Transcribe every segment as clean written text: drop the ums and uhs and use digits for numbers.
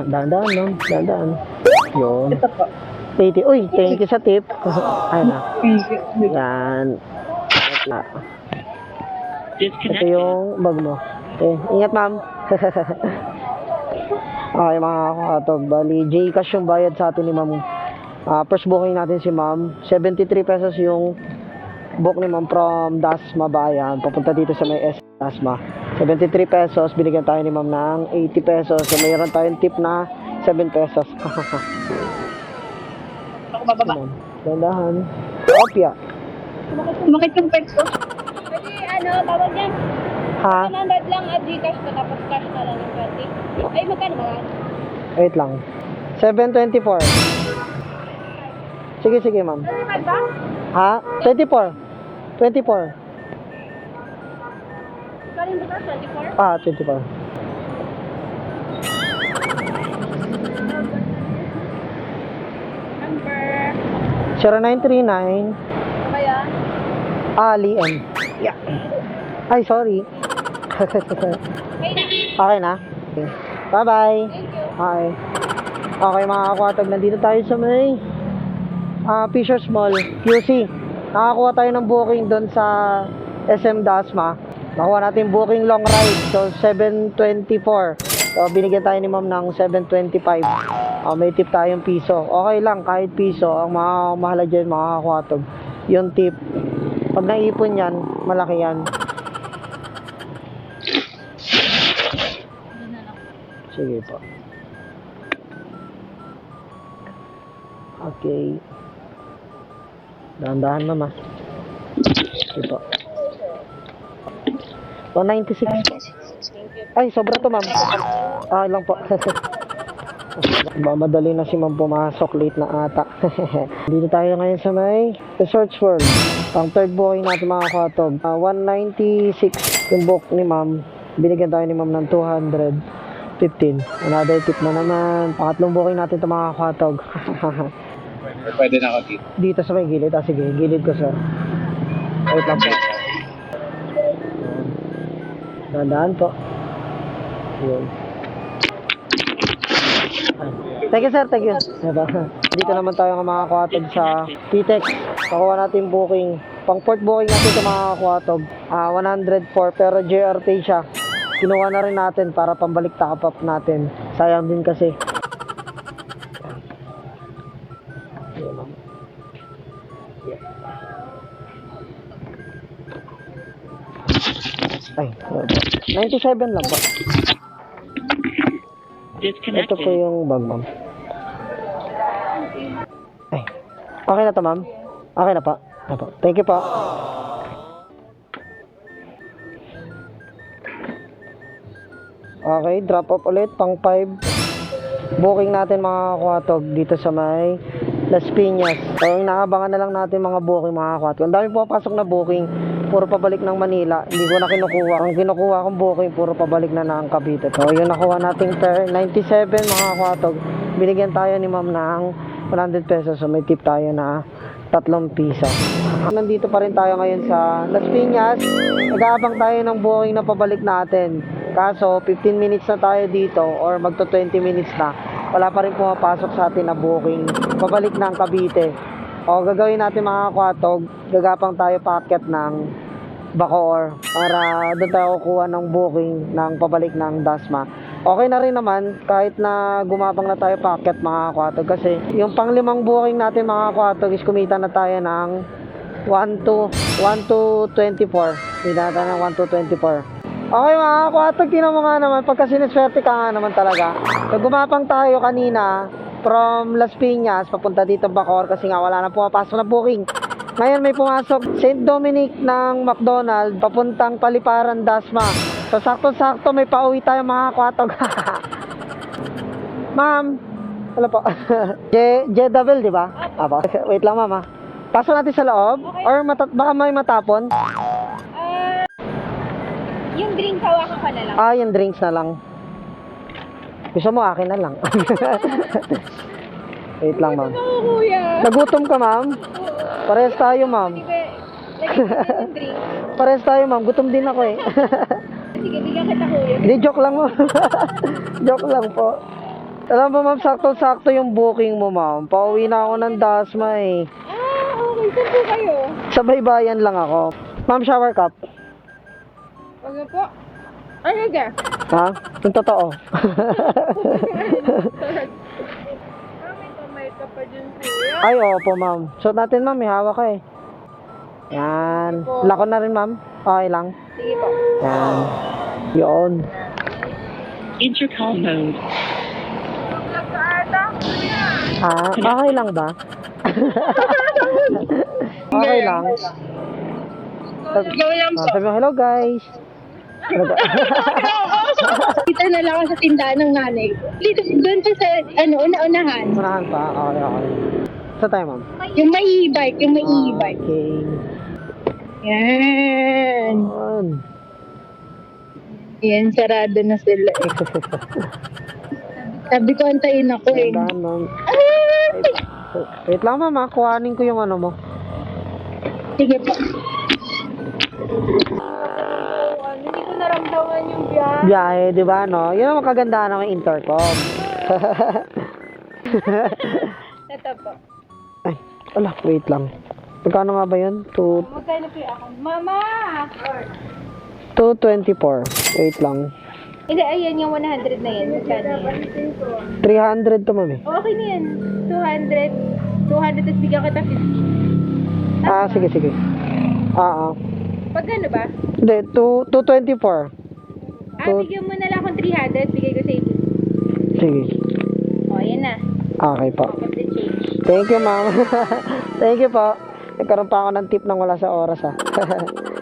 Dahan-dahan, no? Dahan-dahan. Yun. Ito po. 80. Uy, thank you sa tip. Ayun na. Yan. Ito yung bag mo. Okay, ingat ma'am. Okay mga kakatog, bali Gcash yung bayad sa atin ni ma'am. First booking natin si ma'am. 73 pesos yung book ni ma'am from Dasma Bayan. Papunta dito sa may S Dasma. 73 pesos, binigyan tayo ni ma'am ng 80 pesos. So mayroon tayong tip na 7 pesos. Ako bababa. Dandahan. Opya. Sumakit yung pets ko. Kasi tawag yan. Ha? 100 lang at Gcash ko tapos cash na lang ng 20. Ay, magkano ba? Wait lang. 724. Sige, sige ma'am. Ano ba? Ha? 24. 24. Kaling ba 24? 24. Number. 0939 Ano ba yan? Ali M. Yeah. Ay, sorry. Okay na. Okay na? Okay. Bye-bye. Thank you. Hi. Okay mga kakwatag, nandito tayo sa may Fisher's Mall, QC. Nakakuha tayo ng booking doon sa SM Dasma. Nakuha natin booking long ride. So, 724. So, binigyan tayo ni ma'am ng 725. May tip tayong piso. Okay lang, kahit piso. Ang mahalaga dyan mga kakwatag, yung tip. Pag naipon yan, malaki yan. Sige po. Okay. Dahan-dahan mama. Sige po. 196 po. Ay, sobra to ma'am. Lang po. Madali na si ma'am pumasok. Late na ata. Dito tayo ngayon sa may Resorts World. Ang third booking natin mga katog. 196 yung book ni ma'am. Binigyan tayo ni ma'am ng 215. Another tip na naman. Pangatlong booking natin ito mga katog. Pwede na ako dito. Dito sa may gilid. Sige, gilid ko sir. Wait lang po. Dandaan po. Yun. Thank you sir, thank you. Dito naman tayo mga kakwatog sa PTEX. Nakuha natin booking. Pang port booking natin ito mga kakwatog. 104 pero JRT siya. Kinuha na rin natin para pambalik top up natin. Sayang din kasi. Ay, 97 lang po. Ito po yung bag, ma'am. Ay, okay na to, ma'am? Okay na pa. Thank you po. Okay, drop off ulit, pang 5. Booking natin mga kakwatog dito sa may Las Piñas. So, inaabangan na lang natin mga booking mga kakwatog. Ang dami po pasok na booking. Puro pabalik ng Manila. Hindi ko na kinukuha. Ang kinukuha kong booking, puro pabalik na ng Cavite. So, yun nakuha nating 97 mga kakwatog. Binigyan tayo ni ma'am ng 100 pesos. So, may tip tayo na 3 piso. Nandito pa rin tayo ngayon sa Las Piñas. Nag-aabang tayo ng booking na pabalik natin. Kaso, 15 minutes na tayo dito or magto 20 minutes na. Wala pa rin pumapasok sa atin na booking. Pabalik ng Cavite. O, gagawin natin mga kakwatog, gagapang tayo paakyat ng Bacoor para doon tayo kukuha ng booking ng pabalik ng Dasma. Okay na rin naman kahit na gumapang na tayo paakyat mga kakwatog kasi yung pang 5 booking natin mga kakwatog is kumita na tayo ng 1 to 24. Kumita tayo ng 1 to 24. Okay mga kakwatog, tinan mo nga naman pagka siniswerte ka nga naman talaga. So, gumapang tayo kanina from Las Piñas papunta dito Bacoor kasi nga wala na pumapasok na booking. Ngayon may pumasok St. Dominic ng McDonald papuntang Paliparan Dasma. So sakto-sakto may pauwi tayo mga kakwatog. Ma'am, hello po. Double di ba? Apo. Wait lang ma'am. Pasok natin sa loob or baka may matapon? Yung drink hawakan ka na lang. Yung drinks na lang. Gusto mo akin na lang. Wait lang ma'am. Oo, kuya. Nagutom ka ma'am? Parehas tayo ma'am. Lagyan mo yung drink. Parehas tayo ma'am. Gutom din ako eh. Sige, bigyan kita kuya. Hindi, joke lang mo. Joke lang po. Alam mo ma'am, sakto-sakto yung booking mo ma'am. Pauwi na ako ng Dasma eh. Okay. Saan po kayo? Sa baybayan lang ako. Ma'am, shower cup. Ano po? Ano ka? Ha? Yung totoo. May kamay ka pa dyan, kuya. Ay, opo ma'am. Suot natin ma'am, may hawak ka eh. Yan. Lako na rin ma'am. Okay lang. Sige po. Yan. Yun. Intercom mode. Ah, okay lang ba? Okay lang. Go lang po. Sabi mo, hello guys. Dito na lang ako sa tindahan ng nanay ko. Dito, doon po sa, una-unahan. Unahan pa? Okay, okay. Sa tayo ma'am? Yung may e-bike, yung may e-bike. Okay. Yan. Yun. Yan, sarado na sila eh. Sabi ko, antayin ako eh. Tandaan ma'am. Wait lang ma'am, ah. Kuhanin ko yung ano mo. Sige po. Hindi ko naramdaman yung biyahe. Biyahe, di ba no? Yun ang kagandahan ng intercom. Ito po. Ay, ala, wait lang. Magkano nga ba yun? Magkano po yung ako? Mama! 224. Wait lang. Hindi, ayan yung 100 na yan. Magkano yan? 300 to ma'am eh. Okay na yan. 200. 200 tapos bigyan kita 50. Ah, sige, sige. Pagkano ba? Hindi, 224. Bigyan mo na lang akong 300. Bigay ko sa iyo. Sige. O, ayan na. Okay po. Pop the change. Thank you, ma'am. Thank you po. Nagkaroon pa ako ng tip nang wala sa oras, ha.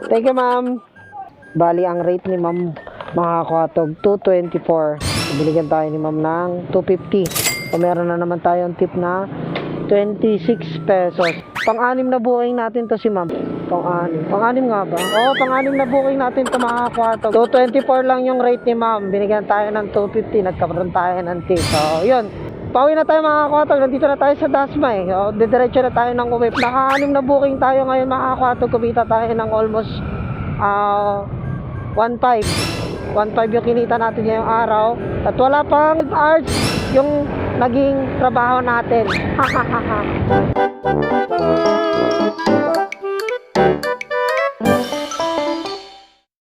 Thank you, ma'am. Bali, ang rate ni ma'am, mga kwatog, 224. Binigyan tayo ni ma'am ng 250. So, meron na naman tayong tip na 26 pesos. Pang-anim na booking natin to si ma'am. Pang-anim. Pang-anim nga ba? Oo, pang-anim na booking natin to mga kwatog. 224 lang yung rate ni ma'am. Binigyan tayo ng 250. Nagkaroon tayo ng tip. So, yun. Pauwi na tayo mga kwatog. Nandito na tayo sa Dasma eh. So, didiretso na tayo ng uwi. Naka-anim na booking tayo ngayon mga kwatog. Kumita tayo ng almost 1.5 yung kinita natin ngayong araw. At wala pang hours yung naging trabaho natin.